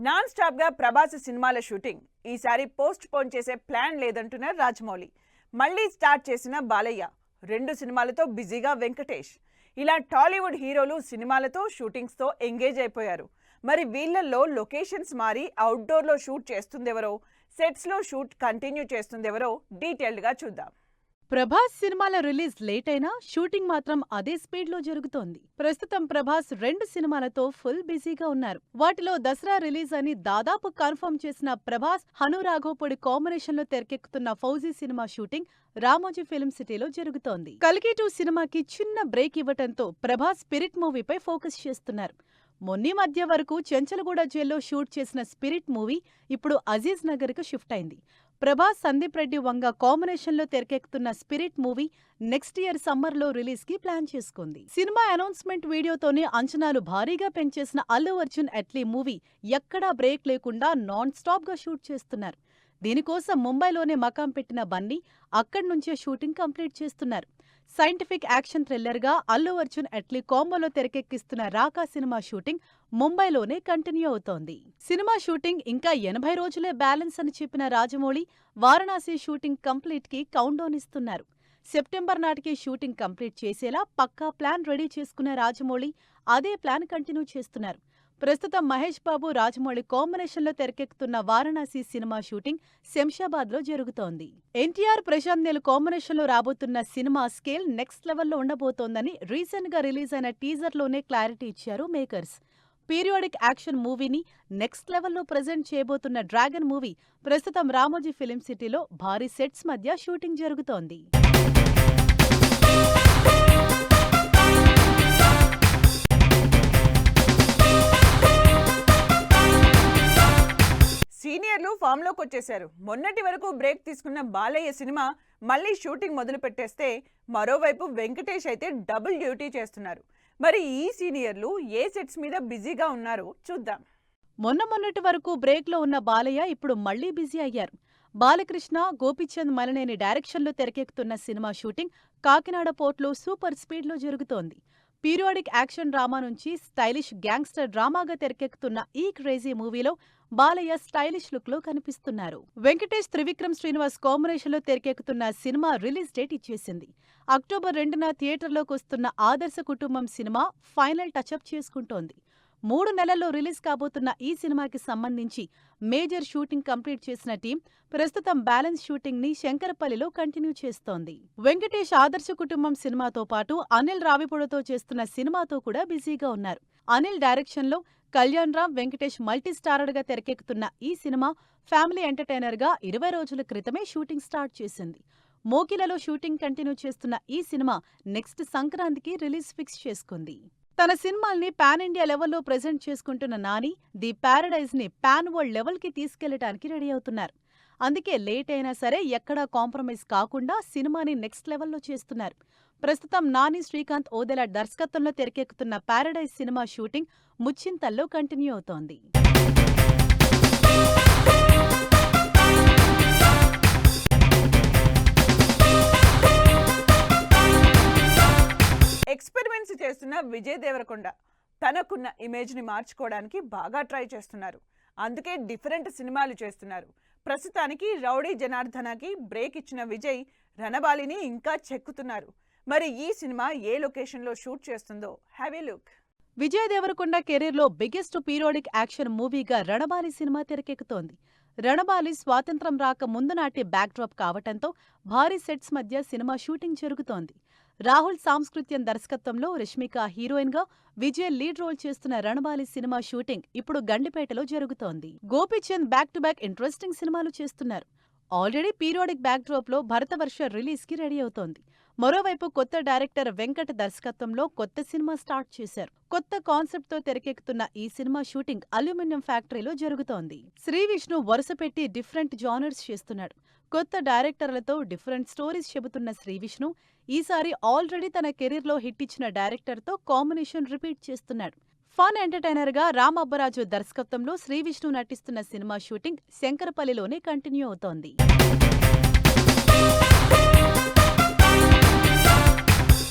Non stop గా ప్రభాస్ సినిమాల shooting ఈసారి పోస్ట్ పోన్ చేసే ప్లాన్ లేదంటున్నారు రాజమౌళి. మళ్ళీ స్టార్ట్ చేసిన బాలయ్య, 2 సినిమాలతో బిజీగా వెంకటేష్. ఇలా టాలీవుడ్ హీరోలు సినిమాలతో షూటింగ్స్ తో ఎంగేజ్ అయిపోయారు. మరి వీళ్ళల్లో లొకేషన్స్ మారి అవుట్డోర్ లో షూట్ చేస్తుందెవరో, సెట్స్ లో షూట్ కంటిన్యూ చేస్తుందెవరో డీటెయిల్డ్ గా చూద్దాం. ప్రభాస్ సినిమాల రిలీజ్ లేట్ అయినా షూటింగ్ మాత్రం అదే స్పీడ్ లో జరుగుతోంది. ప్రస్తుతం ప్రభాస్ 2 సినిమాలతో ఫుల్ బిజీగా ఉన్నారు. వాటిలో దసరా రిలీజ్ అని దాదాపు కన్ఫర్మ్ చేసిన ప్రభాస్ హను రాఘోపూడి కాంబినేషన్ లో తెరకెక్కుతున్న fauji cinema shooting Ramoji film సిటీలో జరుగుతోంది. కల్కి 2 సినిమాకి చిన్న బ్రేక్ ఇవ్వటంతో ప్రభాస్ స్పిరిట్ మూవీపై ఫోకస్ చేస్తున్నారు. మొన్నీ మధ్య వరకు చెంచలగూడ జైల్లో షూట్ చేసిన స్పిరిట్ మూవీ ఇప్పుడు అజీజ్ నగర్ కు షిఫ్ట్ అయింది. ప్రభాస్ సందీప్ రెడ్డి వంగ కాంబినేషన్ లో తెరకెక్కుతున్న spirit movie next year summer లో రిలీజ్ కి ప్లాన్ చేసుకుంది. సినిమా అనౌన్స్మెంట్ వీడియోతోనే అంచనాలు భారీగా పెంచేసిన అల్లు అర్జున్ ఎట్లీ మూవీ ఎక్కడా బ్రేక్ లేకుండా నాన్ స్టాప్ గా షూట్ చేస్తున్నారు. దీనికోసం ముంబైలోనే మకాం పెట్టిన బన్నీ అక్కడి నుంచే షూటింగ్ కంప్లీట్ చేస్తున్నారు. సైంటిఫిక్ యాక్షన్ థ్రిల్లర్ గా అల్లు అర్జున్ ఎట్లీ కాంబోలో తెరకెక్కిస్తున్న రాకా సినిమా షూటింగ్ ముంబైలోనే కంటిన్యూ అవుతోంది. సినిమా షూటింగ్ ఇంకా 80 రోజులే బ్యాలెన్స్ అని చెప్పిన రాజమౌళి వారణాసి షూటింగ్ కంప్లీట్ కి కౌంట్ డౌన్ ఇస్తున్నారు. సెప్టెంబర్ నాటికి షూటింగ్ కంప్లీట్ చేసేలా పక్కా ప్లాన్ రెడీ చేసుకున్న రాజమౌళి అదే ప్లాన్ కంటిన్యూ చేస్తున్నారు. ప్రస్తుతం మహేష్ బాబు రాజమౌళి కాంబినేషన్ లో తెరకెక్కుతున్న వారణాసి సినిమా షూటింగ్ శంషాబాద్ లో జరుగుతోంది. ఎన్టీఆర్ ప్రశాంత్ నీల్ కాంబినేషన్ లో రాబోతున్న సినిమా స్కేల్ నెక్స్ట్ లెవెల్లో ఉండబోతోందని రీసెంట్ గా రిలీజ్ అయిన టీజర్ లోనే క్లారిటీ ఇచ్చారు మేకర్స్. పీరియాడిక్ యాక్షన్ మూవీని నెక్స్ట్ లెవెల్లో ప్రెజెంట్ చేయబోతున్న డ్రాగన్ మూవీ ప్రస్తుతం రామోజీ ఫిల్మ్ సిటీలో భారీ సెట్స్ మధ్య షూటింగ్ జరుగుతోంది. సీనియర్లు ఫామ్ లోకి వచ్చేశారు. మొన్నటి వరకు బ్రేక్ తీసుకున్న బాలయ్య సినిమా మళ్ళీ షూటింగ్ మొదలు పెట్టేస్తే మరోవైపు వెంకటేష్ అయితే డబుల్ డ్యూటీ చేస్తున్నారు. మరి ఈ సీనియర్లు ఏ సెట్స్ మీద బిజీగా ఉన్నారో చూద్దాం. మొన్నటి వరకు బ్రేక్ లో ఉన్న బాలయ్య ఇప్పుడు మళ్లీ బిజీ అయ్యారు. బాలకృష్ణ, గోపీచంద్ మలినేని డైరెక్షన్లో తెరకెక్కుతున్న సినిమా షూటింగ్ కాకినాడ పోర్ట్లో సూపర్ స్పీడ్ లో జరుగుతోంది. పీరియాడిక్ యాక్షన్ డ్రామా నుంచి స్టైలిష్ గ్యాంగ్స్టర్ డ్రామాగా తెరకెక్కుతున్న ఈ క్రేజీ మూవీలో బాలయ్య స్టైలిష్ లుక్ లో కనిపిస్తున్నారు. వెంకటేష్ త్రివిక్రమ్ శ్రీనివాస్ కాంబినేషన్ లో తెరకెక్కుతున్న సినిమా రిలీజ్ డేట్ ఇచ్చేసింది. అక్టోబర్ 2న థియేటర్లోకి వస్తున్న ఆదర్శ కుటుంబం సినిమా ఫైనల్ టచ్అప్ చేసుకుంటోంది. 3 నెలల్లో రిలీజ్ కాబోతున్న ఈ సినిమాకి సంబంధించి మేజర్ షూటింగ్ కంప్లీట్ చేసిన టీం ప్రస్తుతం బ్యాలెన్స్ షూటింగ్ ని శంకరపల్లిలో కంటిన్యూ చేస్తోంది. వెంకటేష్ ఆదర్శ కుటుంబం సినిమాతో పాటు అనిల్ రావిపూడితో చేస్తున్న సినిమాతో కూడా బిజీగా ఉన్నారు. అనిల్ డైరెక్షన్ లో కళ్యాణ్ రామ్, వెంకటేష్ మల్టీ స్టారర్ గా తెరకెక్కుతున్న ఈ సినిమా ఫ్యామిలీ ఎంటర్టైనర్ గా 20 రోజుల క్రితమే షూటింగ్ స్టార్ట్ చేసింది. మోకిలలో షూటింగ్ కంటిన్యూ చేస్తున్న ఈ సినిమా నెక్స్ట్ సంక్రాంతికి రిలీజ్ ఫిక్స్ చేసుకుంది. తన సినిమాల్ని పాన్ ఇండియా లెవెల్లో ప్రెజెంట్ చేసుకుంటున్న నాని ది ప్యారడైజ్ ని పాన్ వరల్డ్ లెవెల్ కి తీసుకెళ్లడానికి రెడీ అవుతున్నారు. అందుకే లేట్ అయినా సరే ఎక్కడా కాంప్రమైజ్ కాకుండా సినిమాని నెక్స్ట్ లెవెల్లో చేస్తున్నారు. ప్రస్తుతం నాని, శ్రీకాంత్ ఓదెల దర్శకత్వంలో తెరకెక్కుతున్న ప్యారడైజ్ సినిమా షూటింగ్ ముచ్చింతల్లో కంటిన్యూ అవుతోంది. ఎక్స్పెరిమెంట్స్ చేస్తున్న విజయ్ దేవరకొండ తనకున్న ఇమేజ్ ని మార్చుకోవడానికి బాగా ట్రై చేస్తున్నారు. అందుకే డిఫరెంట్ సినిమాలు చేస్తున్నారు. ప్రస్తుతానికి రౌడీ జనార్దనకి బ్రేక్ ఇచ్చిన విజయ్ రణబాలిని ఇంకా చెక్కుతున్నారు. మరి ఈ సినిమా ఏ లొకేషన్ లో షూట్ చేస్తుందో have a look. Vijay Deverakonda career లో బిగ్గెస్ట్ పీరియాడిక్ యాక్షన్ మూవీగా రణబాలి సినిమా తెరకెక్కుతోంది. రణబాలి స్వాతంత్రం రాక ముందు నాటి బ్యాక్డ్రాప్ కావటంతో భారీ సెట్స్ మధ్య సినిమా షూటింగ్ జరుగుతోంది. రాహుల్ సాంస్కృత్యం దర్శకత్వంలో రష్మిక హీరోయిన్ గా విజయ్ లీడ్ రోల్ చేస్తున్న రణబాలి సినిమా షూటింగ్ ఇప్పుడు గండిపేటలో జరుగుతోంది. Gopichand back to back interesting సినిమాలు చేస్తున్నారు. ఆల్రెడీ పీరియాడిక్ బ్యాక్డ్రాప్ లో భరతవర్ష రిలీజ్ కి రెడీ అవుతోంది. మరోవైపు కొత్త డైరెక్టర్ వెంకట్ దర్శకత్వంలో కొత్త సినిమా స్టార్ట్ చేశారు. కొత్త కాన్సెప్ట్ తో తెరకెక్కుతున్న ఈ సినిమా షూటింగ్ అల్యూమినియం ఫ్యాక్టరీలో జరుగుతోంది. శ్రీవిష్ణు వరుసపెట్టి డిఫరెంట్ జానర్స్ చేస్తున్నాడు. కొత్త డైరెక్టర్లతో డిఫరెంట్ స్టోరీస్ చెబుతున్న శ్రీవిష్ణు ఈసారి ఆల్రెడీ తన కెరీర్ లో హిట్ ఇచ్చిన డైరెక్టర్ తో కాంబినేషన్ రిపీట్ చేస్తున్నాడు. ఫన్ ఎంటర్టైనర్ గా రామ్ అబ్బరాజు దర్శకత్వంలో శ్రీవిష్ణు నటిస్తున్న సినిమా షూటింగ్ శంకరపల్లిలోనే కంటిన్యూ అవుతోంది.